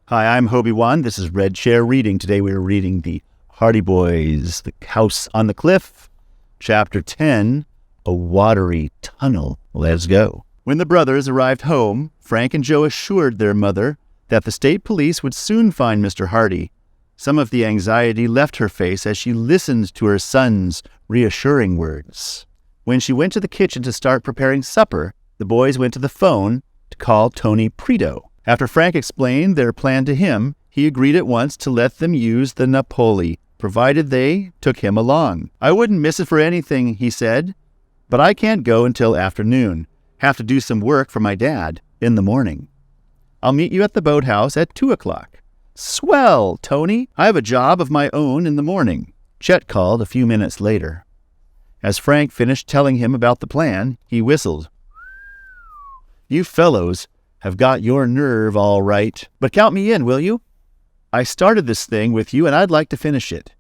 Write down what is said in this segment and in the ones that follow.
Hi, I'm Hobie-Wan. This is Red Chair Reading. Today we are reading the Hardy Boys, The House on the Cliff, Chapter 10, A Watery Tunnel. Let's go. When the brothers arrived home, Frank and Joe assured their mother that the state police would soon find Mr. Hardy. Some of the anxiety left her face as she listened to her son's reassuring words. When she went to the kitchen to start preparing supper, the boys went to the phone to call Tony Prito. After Frank explained their plan to him, he agreed at once to let them use the Napoli, provided they took him along. "I wouldn't miss it for anything," he said, "but I can't go until afternoon. Have to do some work for my dad in the morning. I'll meet you at the boathouse at 2 o'clock. "Swell, Tony. I have a job of my own in the morning." Chet called a few minutes later. As Frank finished telling him about the plan, he whistled. "You fellows have got your nerve all right. But count me in, will you? I started this thing with you, and I'd like to finish it.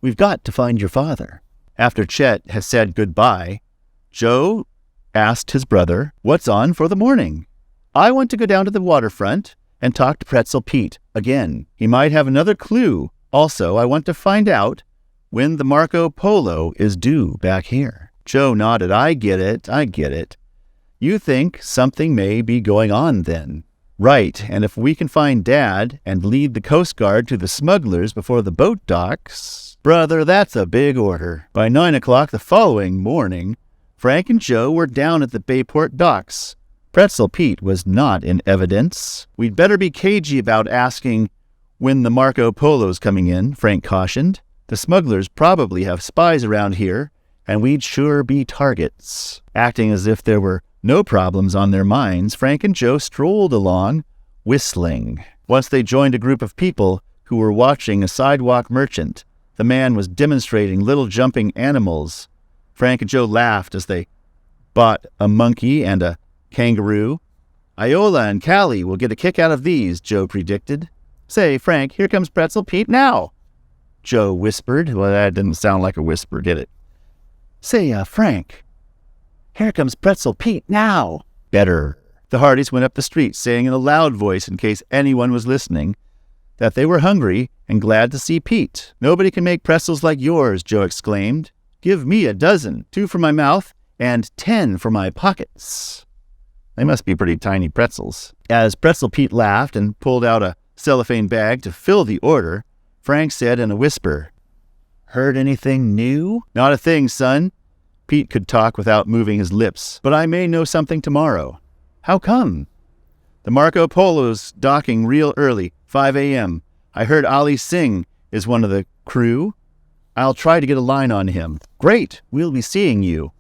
We've got to find your father." After Chet had said goodbye, Joe asked his brother, "What's on for the morning?" "I want to go down to the waterfront and talk to Pretzel Pete again. He might have another clue. Also, I want to find out when the Marco Polo is due back here." Joe nodded. I get it. You think something may be going on then. Right, and if we can find Dad and lead the Coast Guard to the smugglers before the boat docks... Brother, that's a big order. By 9 o'clock the following morning, Frank and Joe were down at the Bayport docks. Pretzel Pete was not in evidence. "We'd better be cagey about asking when the Marco Polo's coming in," Frank cautioned. "The smugglers probably have spies around here, and we'd sure be targets." Acting as if there were no problems on their minds, Frank and Joe strolled along, whistling. Once they joined a group of people who were watching a sidewalk merchant. The man was demonstrating little jumping animals. Frank and Joe laughed as they bought a monkey and a kangaroo. "Iola and Callie will get a kick out of these," Joe predicted. "Say, Frank, here comes Pretzel Pete now," Joe whispered. Well, that didn't sound like a whisper, did it? "Say, Frank, here comes Pretzel Pete now." Better. The Hardys went up the street, saying in a loud voice, in case anyone was listening, that they were hungry and glad to see Pete. "Nobody can make pretzels like yours," Joe exclaimed. "Give me a dozen, 2 for my mouth and 10 for my pockets." They must be pretty tiny pretzels. As Pretzel Pete laughed and pulled out a cellophane bag to fill the order, Frank said in a whisper, "Heard anything new?" "Not a thing, son." Pete could talk without moving his lips. "But I may know something tomorrow." "How come?" "The Marco Polo's docking real early, 5 a.m. I heard Ali Singh is one of the crew. I'll try to get a line on him." "Great, we'll be seeing you."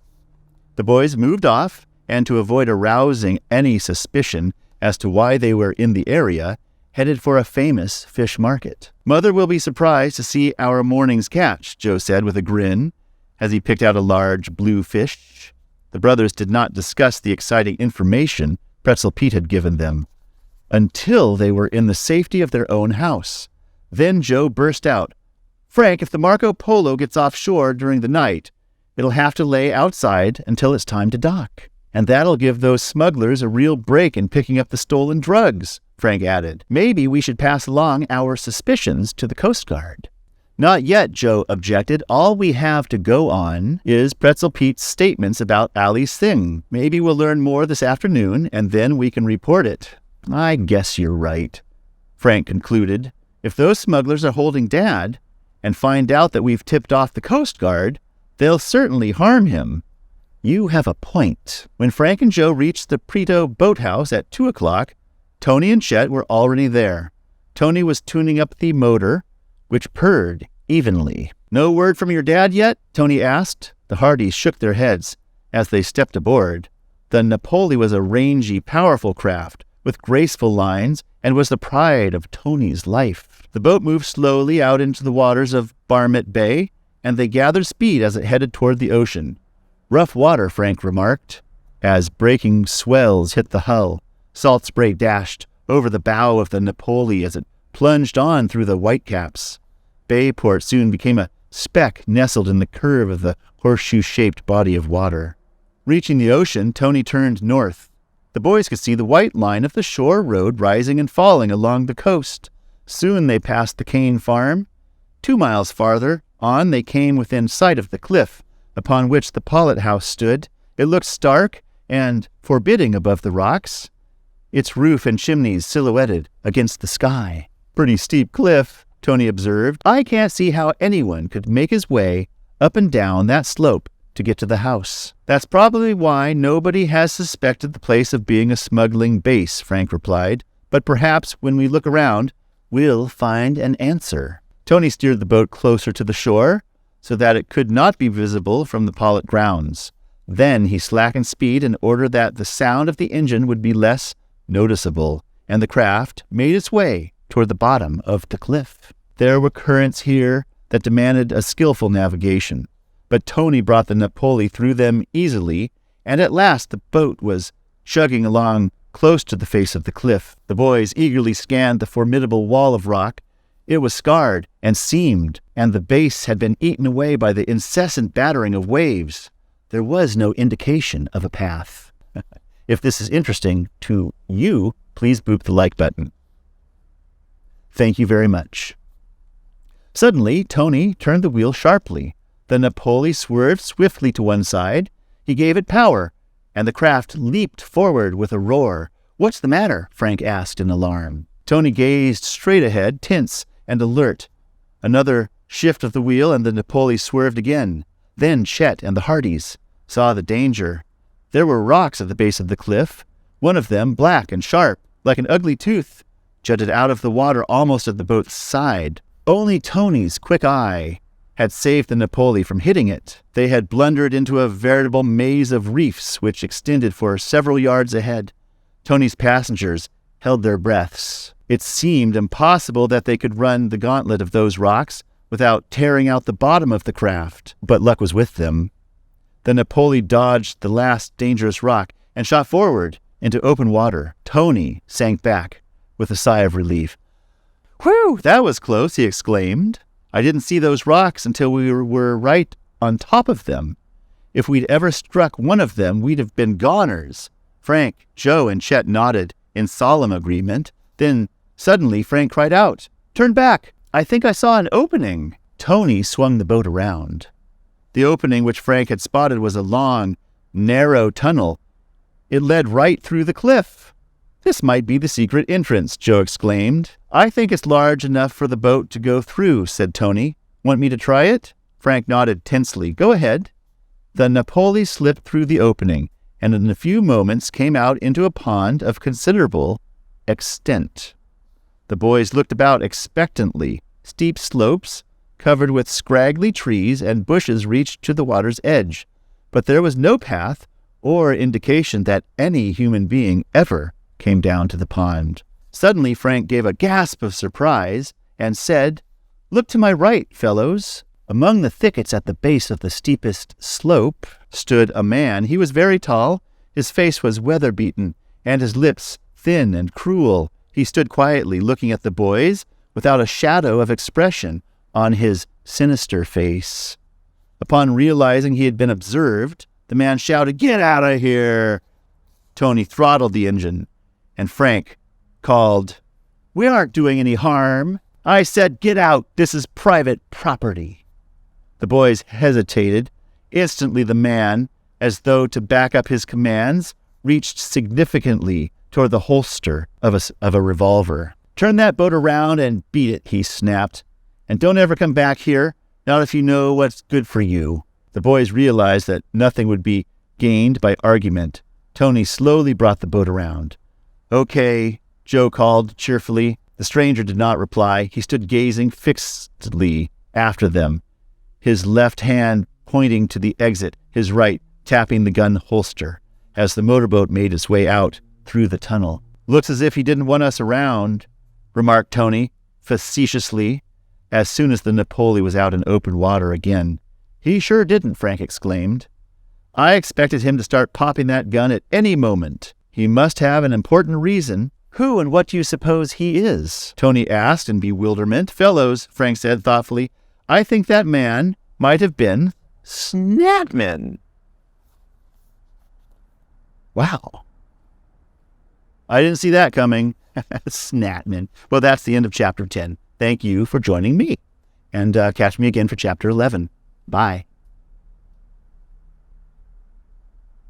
The boys moved off, and to avoid arousing any suspicion as to why they were in the area, headed for a famous fish market. "Mother will be surprised to see our morning's catch," Joe said with a grin, as he picked out a large blue fish. The brothers did not discuss the exciting information Pretzel Pete had given them until they were in the safety of their own house. Then Joe burst out, "Frank, if the Marco Polo gets offshore during the night, it'll have to lay outside until it's time to dock. And that'll give those smugglers a real break in picking up the stolen drugs," Frank added. "Maybe we should pass along our suspicions to the Coast Guard." "Not yet," Joe objected. "All we have to go on is Pretzel Pete's statements about Ali Singh. Maybe we'll learn more this afternoon, and then we can report it." "I guess you're right," Frank concluded. "If those smugglers are holding Dad and find out that we've tipped off the Coast Guard, they'll certainly harm him." "You have a point." When Frank and Joe reached the Prito boathouse at 2 o'clock, Tony and Chet were already there. Tony was tuning up the motor, which purred evenly. "No word from your dad yet?" Tony asked. The Hardys shook their heads as they stepped aboard. The Napoli was a rangy, powerful craft with graceful lines and was the pride of Tony's life. The boat moved slowly out into the waters of Barmet Bay, and they gathered speed as it headed toward the ocean. "Rough water," Frank remarked, as breaking swells hit the hull. Salt spray dashed over the bow of the Napoli as it plunged on through the whitecaps. Bayport soon became a speck nestled in the curve of the horseshoe-shaped body of water. Reaching the ocean, Tony turned north. The boys could see the white line of the shore road rising and falling along the coast. Soon they passed the Kane farm. 2 miles farther on they came within sight of the cliff upon which the Pollitt house stood. It looked stark and forbidding above the rocks, its roof and chimneys silhouetted against the sky. "Pretty steep cliff," Tony observed. "I can't see how anyone could make his way up and down that slope to get to the house." "That's probably why nobody has suspected the place of being a smuggling base," Frank replied. "But perhaps when we look around, we'll find an answer." Tony steered the boat closer to the shore so that it could not be visible from the Pollitt grounds. Then he slackened speed in order that the sound of the engine would be less noticeable, and the craft made its way toward the bottom of the cliff. There were currents here that demanded a skillful navigation, but Tony brought the Napoli through them easily, and at last the boat was chugging along close to the face of the cliff. The boys eagerly scanned the formidable wall of rock. It was scarred and seamed, and the base had been eaten away by the incessant battering of waves. There was no indication of a path. If this is interesting to you, please boop the like button. Thank you very much. Suddenly, Tony turned the wheel sharply. The Napoli swerved swiftly to one side. He gave it power, and the craft leaped forward with a roar. "What's the matter?" Frank asked in alarm. Tony gazed straight ahead, tense and alert. Another shift of the wheel, and the Napoli swerved again. Then Chet and the Hardys saw the danger. There were rocks at the base of the cliff. One of them, black and sharp, like an ugly tooth, jutted out of the water almost at the boat's side. Only Tony's quick eye had saved the Napoli from hitting it. They had blundered into a veritable maze of reefs which extended for several yards ahead. Tony's passengers held their breaths. It seemed impossible that they could run the gauntlet of those rocks without tearing out the bottom of the craft. But luck was with them. The Napoli dodged the last dangerous rock and shot forward into open water. Tony sank back with a sigh of relief. "Whew, that was close," he exclaimed. "I didn't see those rocks until we were right on top of them. If we'd ever struck one of them, we'd have been goners." Frank, Joe, and Chet nodded in solemn agreement. Then suddenly Frank cried out, "Turn back! I think I saw an opening." Tony swung the boat around. The opening which Frank had spotted was a long, narrow tunnel. It led right through the cliff. "This might be the secret entrance," Joe exclaimed. "I think it's large enough for the boat to go through," said Tony. "Want me to try it?" Frank nodded tensely. "Go ahead." The Napoli slipped through the opening, and in a few moments came out into a pond of considerable extent. The boys looked about expectantly. Steep slopes, covered with scraggly trees and bushes, reached to the water's edge, but there was no path or indication that any human being ever came down to the pond. Suddenly Frank gave a gasp of surprise and said, "Look to my right, fellows." Among the thickets at the base of the steepest slope stood a man. He was very tall, his face was weather-beaten, and his lips thin and cruel. He stood quietly looking at the boys without a shadow of expression on his sinister face. Upon realizing he had been observed, the man shouted, "Get out of here!" Tony throttled the engine, and Frank called, "We aren't doing any harm." "I said get out! This is private property." The boys hesitated. Instantly the man, as though to back up his commands, reached significantly toward the holster of a revolver. "Turn that boat around and beat it," he snapped. "And don't ever come back here, not if you know what's good for you." The boys realized that nothing would be gained by argument. Tony slowly brought the boat around. "Okay," Joe called cheerfully. The stranger did not reply. He stood gazing fixedly after them, his left hand pointing to the exit, his right tapping the gun holster, as the motorboat made its way out through the tunnel. "Looks as if he didn't want us around," remarked Tony facetiously, as soon as the Napoli was out in open water again. "He sure didn't," Frank exclaimed. "I expected him to start popping that gun at any moment. He must have an important reason." "Who and what do you suppose he is?" Tony asked in bewilderment. "Fellows," Frank said thoughtfully, "I think that man might have been Snapman." Wow. I didn't see that coming. Snatman. Well, that's the end of chapter 10. Thank you for joining me. And catch me again for chapter 11. Bye.